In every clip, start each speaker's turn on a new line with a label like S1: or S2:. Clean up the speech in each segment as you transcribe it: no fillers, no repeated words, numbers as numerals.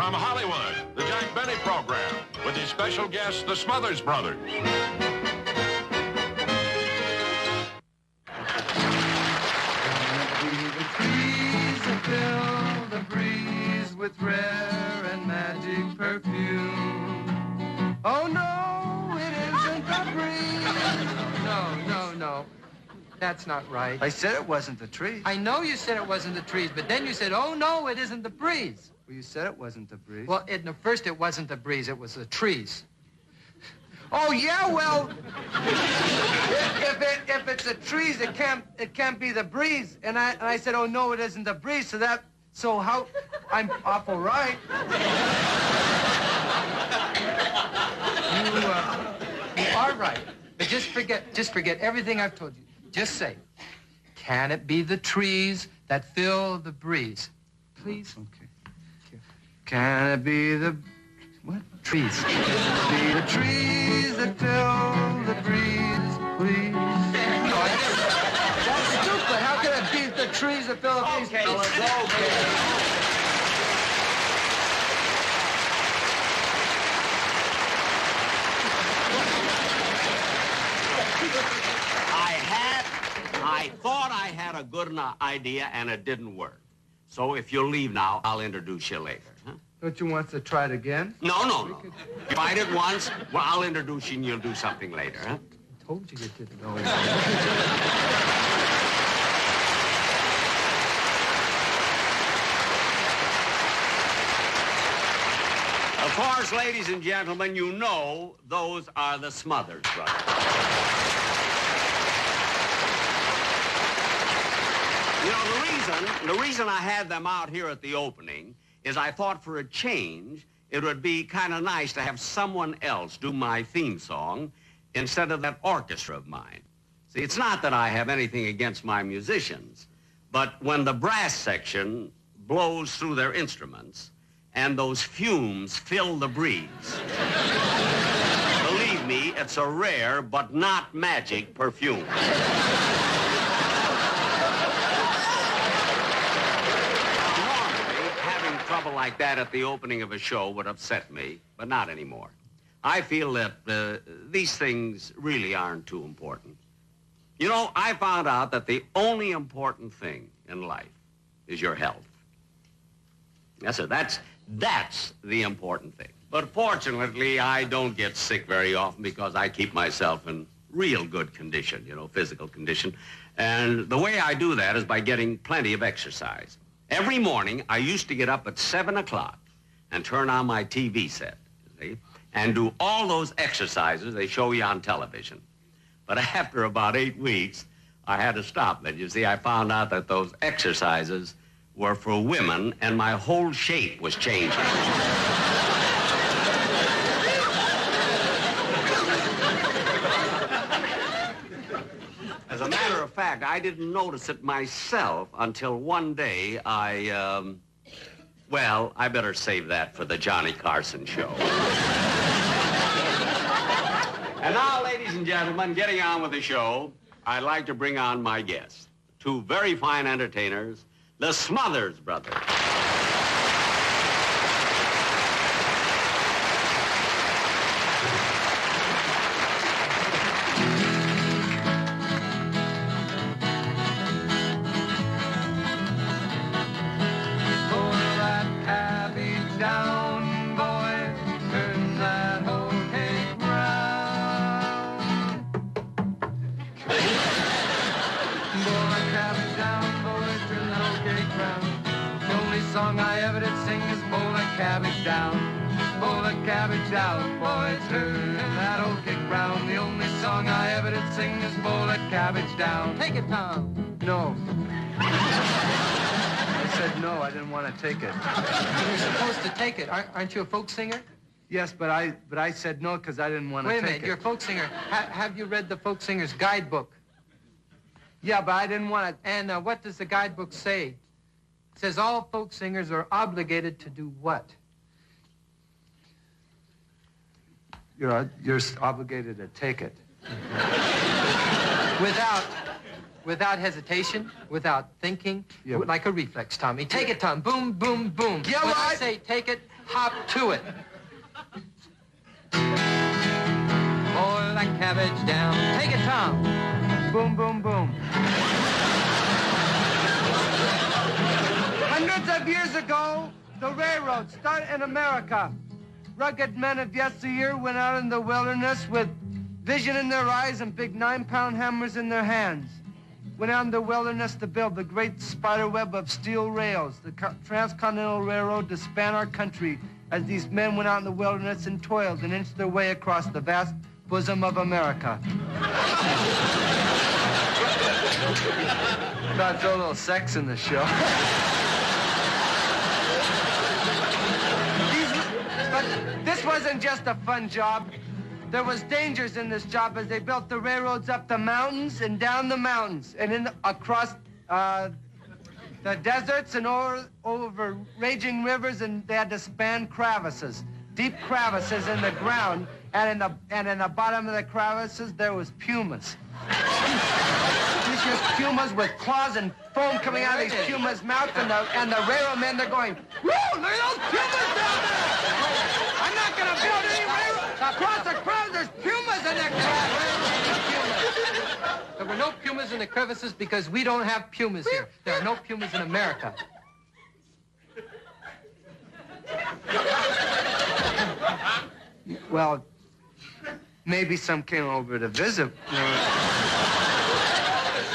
S1: From Hollywood, the Jack Benny Program, with his special guests, the Smothers Brothers.
S2: Fill the breeze with rare and magic perfume. Oh, no, it isn't the breeze. No. That's not right.
S3: I said it wasn't the trees.
S2: I know you said it wasn't the trees, but then you said, oh, no, it isn't the breeze.
S3: Well, you said it wasn't the breeze.
S2: Well, first it wasn't the breeze, it was the trees. Oh, yeah, well, if it's the trees, it can't be the breeze. And I said, oh, no, it isn't the breeze, so how, I'm awful right. You are right. But just forget everything I've told you. Just say, can it be the trees that fill the breeze? Please?
S3: Okay. Can it be the... What?
S2: Trees. Be the trees that fill the breeze, please. No, that's stupid. How can it be the trees that fill the breeze?
S4: Okay, okay. I thought I had a good idea, and it didn't work. So if you'll leave now, I'll introduce you later, huh?
S3: Don't you want to try it again?
S4: No. You tried it once, well, I'll introduce you and you'll do something later, huh?
S2: I told you didn't know.
S4: Of course, ladies and gentlemen, you know those are the Smothers Brothers. You know, the reason I had them out here at the opening is I thought for a change, it would be kind of nice to have someone else do my theme song instead of that orchestra of mine. See, it's not that I have anything against my musicians, but when the brass section blows through their instruments and those fumes fill the breeze, believe me, it's a rare but not magic perfume. Trouble like that at the opening of a show would upset me, but not anymore. I feel that these things really aren't too important. You know, I found out that the only important thing in life is your health. Yes, sir, that's the important thing. But fortunately, I don't get sick very often because I keep myself in real good condition, you know, physical condition. And the way I do that is by getting plenty of exercise. Every morning, I used to get up at 7 o'clock and turn on my TV set, see, and do all those exercises they show you on television. But after about 8 weeks, I had to stop that. You see, I found out that those exercises were for women, and my whole shape was changing. As a matter of fact, I didn't notice it myself until one day well, I better save that for the Johnny Carson show. And now, ladies and gentlemen, getting on with the show, I'd like to bring on my guests, two very fine entertainers, the Smothers Brothers.
S2: Song I ever did sing is bowl of cabbage down, boy, turn that old cake round. The only song I ever did sing is bowl of cabbage down. Take it, Tom.
S3: No. I said no, I didn't want to take it.
S2: You're supposed to take it. Aren't you a folk singer?
S3: Yes, but I said no because I didn't want to take it.
S2: Wait a minute, you're a folk singer. Have you read the folk singer's guidebook?
S3: Yeah, but I didn't want to.
S2: And what does the guidebook say? It says all folk singers are obligated to do what?
S3: You're obligated to take it.
S2: Without hesitation, without thinking, like a reflex, Tommy. Take it, Tom. Boom, boom, boom.
S3: Yeah,
S2: when
S3: well,
S2: I say take it, hop to it. Boil that cabbage down. Take it, Tom.
S3: Boom, boom, boom. Hundreds of years ago, the railroad started in America. Rugged men of yesteryear went out in the wilderness with vision in their eyes and big 9-pound hammers in their hands. Went out in the wilderness to build the great spider web of steel rails, the transcontinental railroad to span our country as these men went out in the wilderness and toiled and inched their way across the vast bosom of America.
S2: Thought throw a little sex in the show.
S3: But this wasn't just a fun job. There was dangers in this job as they built the railroads up the mountains and down the mountains and across the deserts and over raging rivers, and they had to span crevices, deep crevices in the ground, and in the bottom of the crevices there was pumas. Vicious pumas with claws and foam coming out of these pumas' mouths, and the railroad men, they're going, "Whoa, look at those pumas down there! I'm not gonna build any railroad across the crowd. There's pumas in the crevices."
S2: There were no pumas in the crevices because we don't have pumas here. There are no pumas in America.
S3: Well, maybe some came over to visit.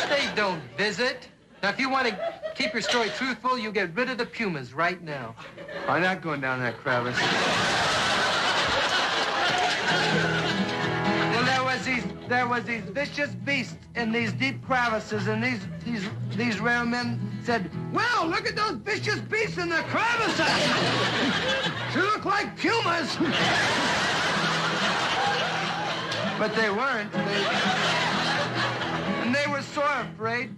S2: They don't visit. Now, if you want to keep your story truthful, you get rid of the pumas right now.
S3: I'm not going down that crevice. Well, there was these vicious beasts in these deep crevices, and these railmen said, "Well, look at those vicious beasts in the crevices. They look like pumas." But they weren't. And they were sore afraid.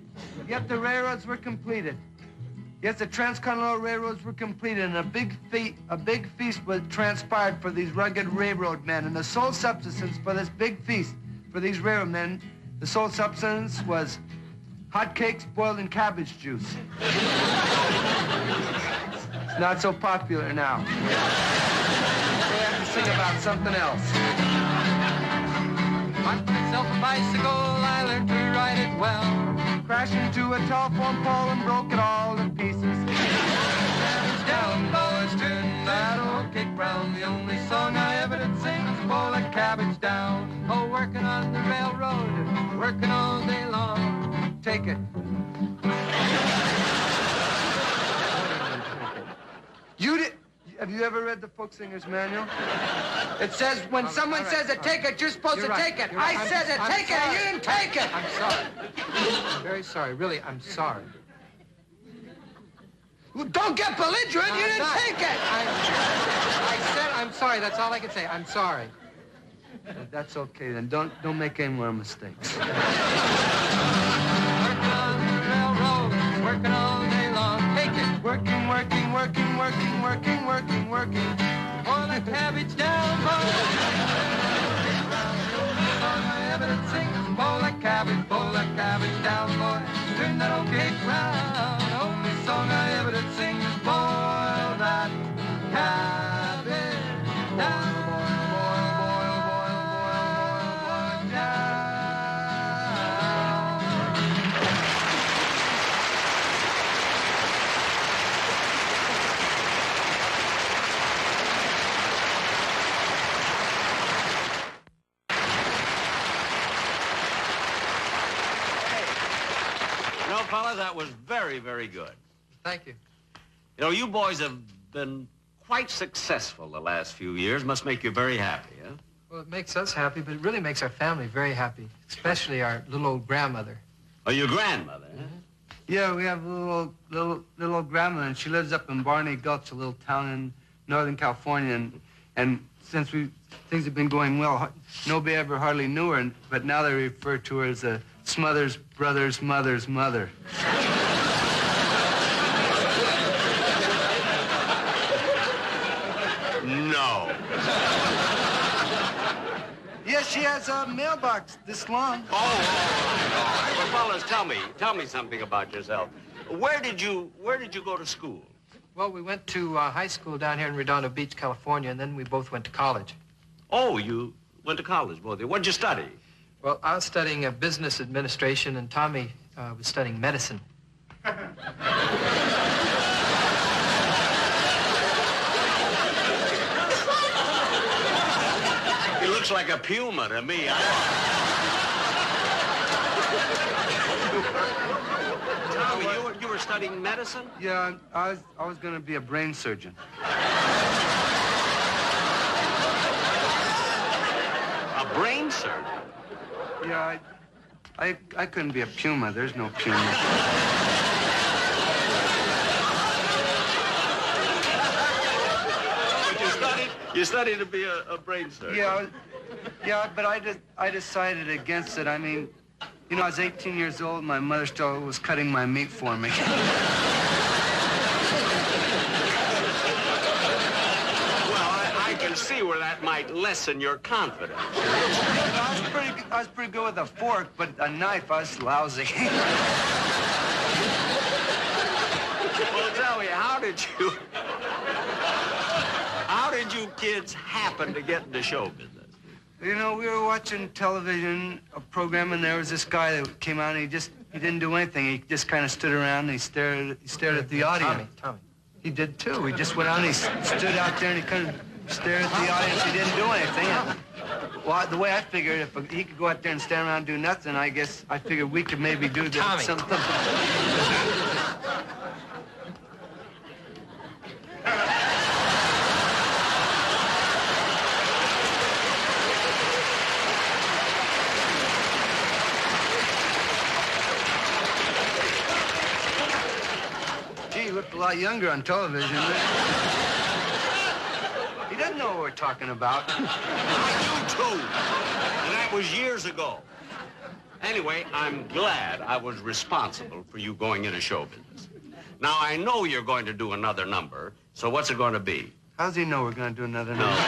S3: Yet the railroads were completed. Yes, the transcontinental railroads were completed, and a big feast was transpired for these rugged railroad men. And the sole subsistence for this big feast for these railroad men, the sole substance was hot cakes boiled in cabbage juice. It's not so popular now. They have to sing about something else.
S2: Bought myself a bicycle, I learned to ride it well.
S3: Crashed into a telephone pole and broke it all to pieces.
S2: Cabbage down, boys, turn that old cake round. The only song I ever did sing was boil that cabbage down. Oh, working on the railroad, working all day long.
S3: Take it. Have you ever read the Folk Singer's Manual? It says when someone says it, take it, you're supposed to take it. I said it, take it, and you didn't take it.
S2: I'm sorry. I'm very sorry. Really, I'm sorry.
S3: Well, don't get belligerent. You didn't take it.
S2: I said I'm sorry. That's all I can say. I'm sorry.
S3: That's okay then. Don't make any more mistakes.
S2: Working on the railroad, working all day long. Take it.
S3: Working.
S2: Boil that cabbage down, boil that cabbage. Boil that cabbage down, boy. Turn that old cake round. Only song I ever did sing is boil that cabbage down.
S4: Fellas, that was very, very good.
S2: Thank you.
S4: You know, you boys have been quite successful the last few years. Must make you very happy, huh?
S2: Well, it makes us happy, but it really makes our family very happy, especially our little old grandmother.
S4: Oh, your grandmother, huh?
S3: Yeah, we have a little old grandmother, and she lives up in Barney Gulch, a little town in Northern California, and since things have been going well, nobody ever hardly knew her, but now they refer to her as the Smothers brother's mother's mother.
S4: No.
S3: Yes, she has a mailbox this long.
S4: Oh, all right. Well, fellas, tell me something about yourself. Where did you go to school?
S3: Well, we went to high school down here in Redondo Beach, California, and then we both went to college.
S4: Oh, you went to college, both of you. What'd you study?
S3: Well, I was studying business administration, and Tommy was studying medicine.
S4: He looks like a puma to me. Tommy, you were studying medicine?
S2: Yeah, I was going to be a brain surgeon.
S4: A brain surgeon?
S2: Yeah, I couldn't be a puma. There's no puma.
S4: But you studied to be a brain surgeon?
S2: Yeah, but I decided against it. I mean, you know, I was 18 years old. My mother still was cutting my meat for me.
S4: I can see where that might lessen your confidence.
S2: I was pretty good with a fork, but a knife, I was lousy.
S4: Well, tell me, how did you kids happen to get into show business?
S2: You know, we were watching television, a program, and there was this guy that came out, and he didn't do anything. He just kind of stood around, and he stared at the audience.
S3: Tommy.
S2: He did, too. He just went out, and he stood out there, and he kind of stared at the audience. He didn't do anything. Well, the way I figured, if he could go out there and stand around and do nothing, I figured we could maybe do something. Gee, he looked a lot younger on television. He doesn't know what we're talking about.
S4: I do, too. And that was years ago. Anyway, I'm glad I was responsible for you going into show business. Now, I know you're going to do another number, so what's it going to be?
S2: How's he know we're going to do another number?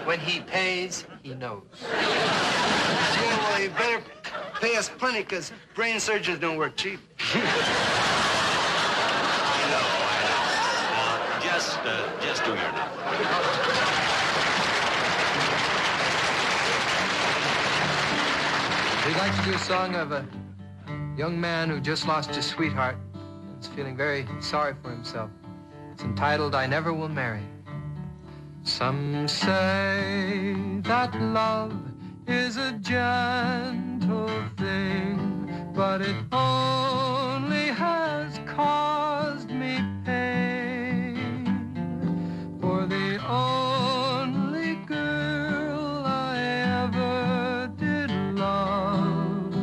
S3: When he pays, he knows.
S2: Yeah, well, he better pay us plenty, because brain surgeons don't work cheap.
S4: I know. Just do your number.
S3: We'd like to do a song of a young man who just lost his sweetheart and is feeling very sorry for himself. It's entitled, I Never Will Marry. Some say that love is a gentle thing, but it only has caused me pain. For the only girl I ever did love,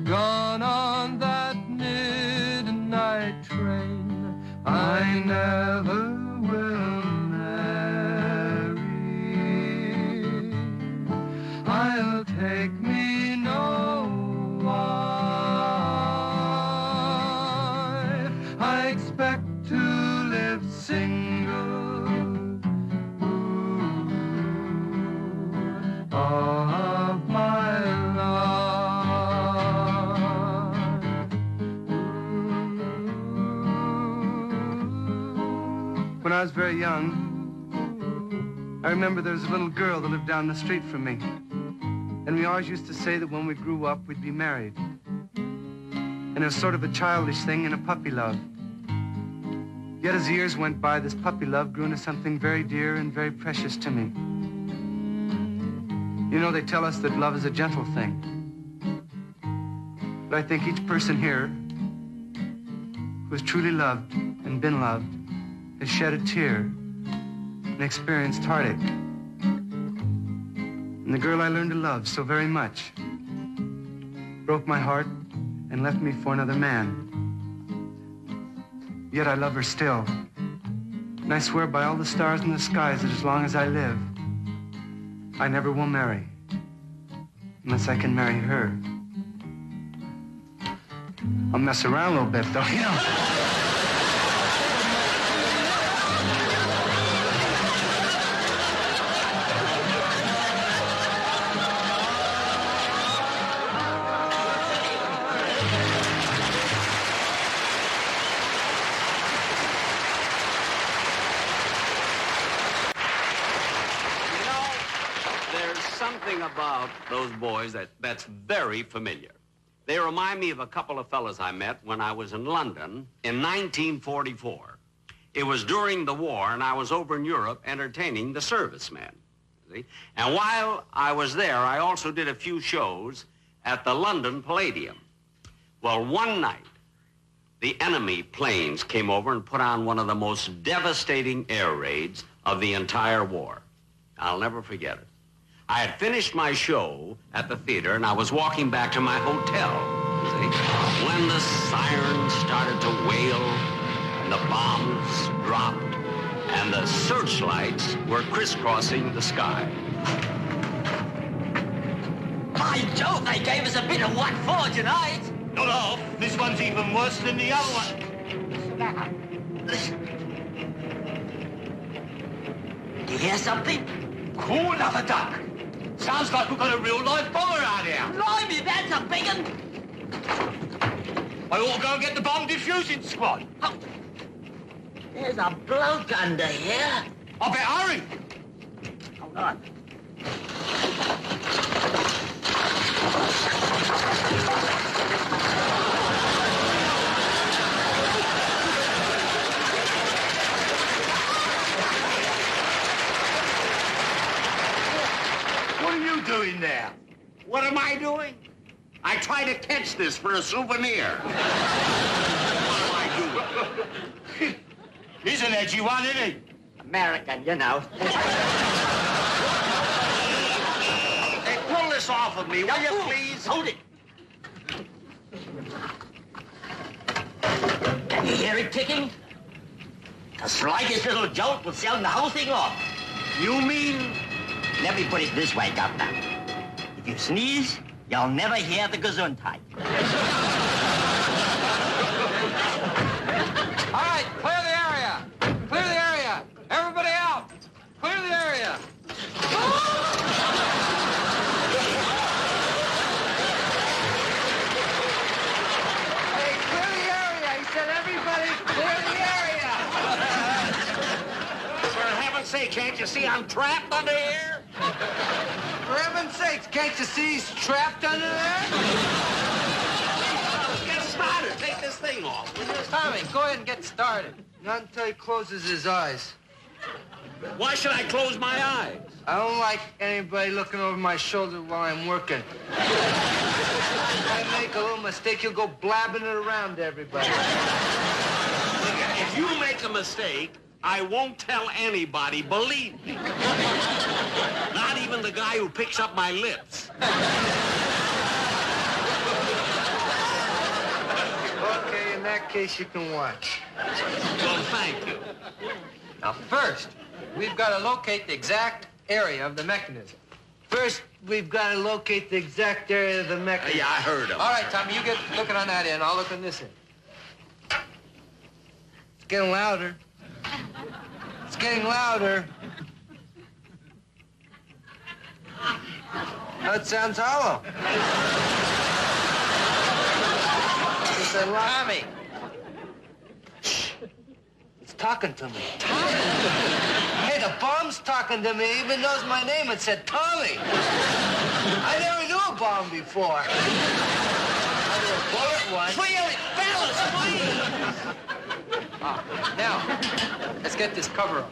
S3: gone on that midnight train, I never will marry. I'll take me no wife. I expect to live single all of my life. When I was very young, I remember there was a little girl that lived down the street from me. And we always used to say that when we grew up, we'd be married. And it was sort of a childish thing and a puppy love. Yet as the years went by, this puppy love grew into something very dear and very precious to me. You know, they tell us that love is a gentle thing. But I think each person here who has truly loved and been loved has shed a tear and experienced heartache. And the girl I learned to love so very much broke my heart and left me for another man. Yet I love her still. And I swear by all the stars in the skies that as long as I live, I never will marry unless I can marry her. I'll mess around a little bit, though, you know.
S4: one thing about those boys that's very familiar. They remind me of a couple of fellas I met when I was in London in 1944. It was during the war, and I was over in Europe entertaining the servicemen. See? And while I was there, I also did a few shows at the London Palladium. Well, one night, the enemy planes came over and put on one of the most devastating air raids of the entire war. I'll never forget it. I had finished my show at the theater, and I was walking back to my hotel, see, when the sirens started to wail, and the bombs dropped, and the searchlights were crisscrossing the sky.
S5: By Jove, they gave us a bit of what for tonight.
S6: Not half. This one's even worse than the other one.
S5: Listen. Do you hear something?
S6: Cool another duck. Sounds like we've got a real live bomber out here.
S5: Blimey, that's a big one.
S6: I ought to go and get the bomb diffusing squad.
S5: Oh. There's a bloke under here.
S6: I better hurry.
S5: Hold on.
S6: What are you doing there?
S4: What am I doing? I try to catch this for a souvenir. What am I doing?
S6: He's an edgy one, isn't he?
S5: American, you know.
S4: Hey, pull this off of me, will you, please?
S5: Hold it. Can you hear it ticking? The slightest little jolt will sound the whole thing off.
S4: You mean?
S5: Let me put it this way, Governor. If you sneeze, you'll never hear the Gesundheit.
S3: All right, clear the area. Clear the area. Everybody out. Clear the area. Hey, clear the area. He said everybody clear the area.
S4: For heaven's sake, can't you see I'm trapped under here?
S3: For heaven's sakes, can't you see he's trapped under there?
S4: Let's get started. Take this thing off.
S3: Tommy, go ahead and get started. Not until he closes his eyes.
S4: Why should I close my eyes?
S3: I don't like anybody looking over my shoulder while I'm working. If I make a little mistake, you'll go blabbing it around to everybody.
S4: If you make a mistake, I won't tell anybody, believe me. Not even the guy who picks up my lips.
S3: Okay, in that case, you can watch.
S4: Well, thank you.
S3: Now, first, we've got to locate the exact area of the mechanism. First, we've got to locate the exact area of the mechanism.
S4: Yeah, I heard him.
S3: All right, Tommy, you get looking on that end. I'll look on this end. It's getting louder. It's getting louder. That sounds hollow. It's a Tommy. It's talking to me. Tommy? Hey, the bomb's talking to me. It even knows my name. It said Tommy. I never knew a bomb before. I knew a bullet once.
S5: Clear it, fellas, please!
S3: Now, let's get this cover off.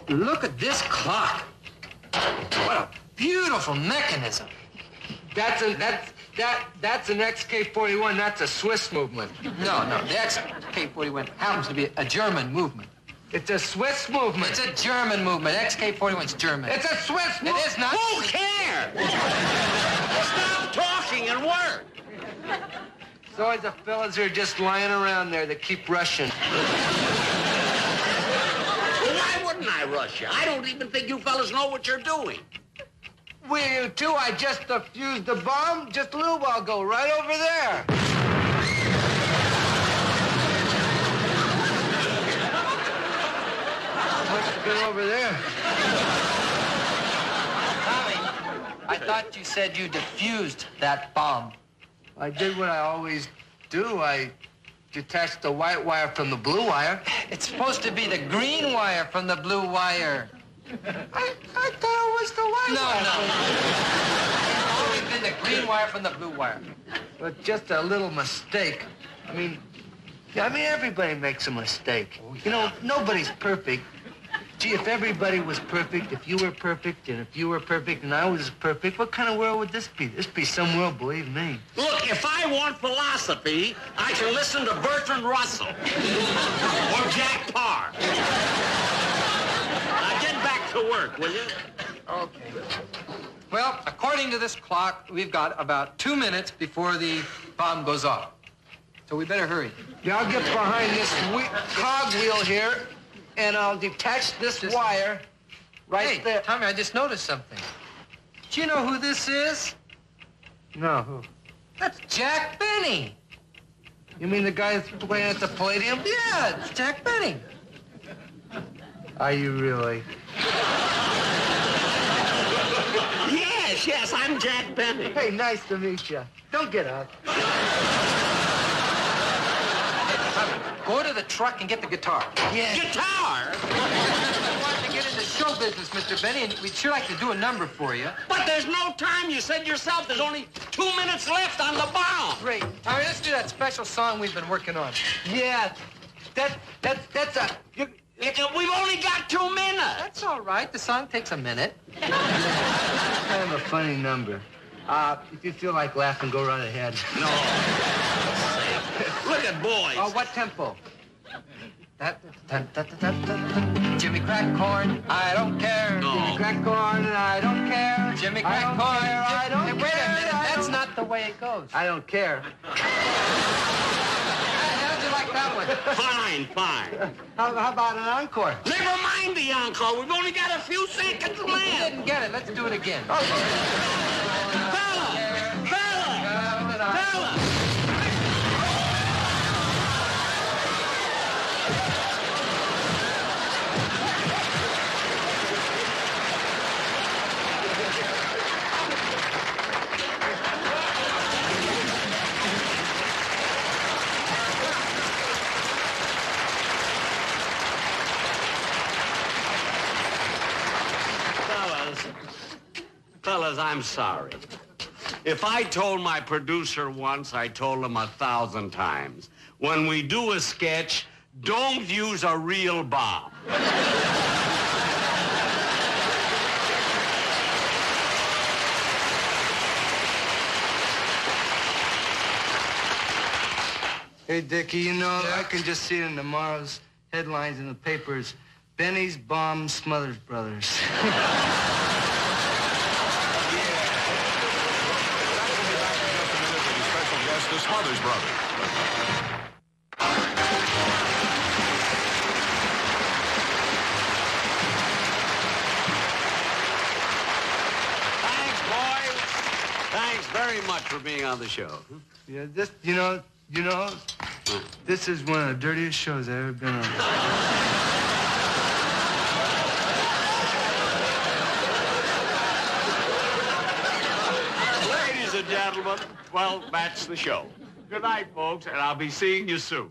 S3: Look at this clock. What a beautiful mechanism. That's an XK-41. That's a Swiss movement. No, the XK-41 happens to be a German movement. It's a Swiss movement. It's a German movement. XK-41's German. It's a Swiss movement. It is not.
S4: Who cares? Stop talking and work.
S3: It's always the fellas who are just lying around there that keep rushing.
S4: Well, why wouldn't I rush you? I don't even think you fellas know what you're doing.
S3: Will you too? I just defused the bomb just a little while ago, right over there. What's good over there? Tommy, I thought you said you defused that bomb. I did what I always do. I detach the white wire from the blue wire.
S2: It's supposed to be the green wire from the blue wire.
S3: I thought it was the white wire.
S2: It's always been the green wire from the blue wire.
S3: But just a little mistake. I mean, everybody makes a mistake. You know, nobody's perfect. Gee, if everybody was perfect, if you were perfect, and if you were perfect, and I was perfect, what kind of world would this be? This be some world, believe me.
S4: Look, if I want philosophy, I can listen to Bertrand Russell or Jack Parr. Now get back to work, will you?
S2: Okay. Well, according to this clock, we've got about 2 minutes before the bomb goes off. So we better hurry.
S3: Yeah, I'll get behind this cogwheel here, and I'll detach this wire right there.
S2: Tommy, I just noticed something. Do you know who this is?
S3: No, who?
S2: That's Jack Benny.
S3: You mean the guy that's playing at the Palladium?
S2: Yeah, it's Jack Benny.
S3: Are you really?
S4: Yes, I'm Jack Benny.
S3: Hey, nice to meet you. Don't get up.
S2: Go to the truck and get the guitar.
S3: Yeah.
S4: Guitar?
S2: I want to get into show business, Mr. Benny, and we'd sure like to do a number for you.
S4: But there's no time. You said yourself there's only 2 minutes left on the bomb.
S2: Great. Tommy, let's do that special song we've been working on.
S3: Yeah. That's a...
S4: We've only got 2 minutes.
S2: That's all right. The song takes a minute.
S3: kind of a funny number. If you feel like laughing, go right ahead.
S4: No. Look at boys.
S2: Oh, what tempo? Jimmy Crack Corn, I don't care.
S4: No.
S3: Jimmy Crack Corn, I don't care.
S2: Jimmy Crack Corn,
S3: I don't care.
S2: Wait a minute, that's not the way it goes.
S3: I don't care.
S2: How'd you like that one?
S4: Fine.
S3: How about an encore?
S4: Never mind the encore. We've only got a few seconds
S2: You
S4: left.
S2: didn't get it. Let's do it again.
S4: Fella! Fellas, I'm sorry. If I told my producer once, I told him 1,000 times. When we do a sketch, don't use a real bomb.
S3: Hey, Dickie, you know, I can just see it in tomorrow's headlines in the papers. Benny's bomb Smothers Brothers.
S1: The Smothers Brothers.
S4: Thanks, boys. Thanks very much for being on the show.
S3: Yeah, this, you know, this is one of the dirtiest shows I've ever been on.
S4: Ladies and gentlemen, well, that's the show. Good night, folks, and I'll be seeing you soon.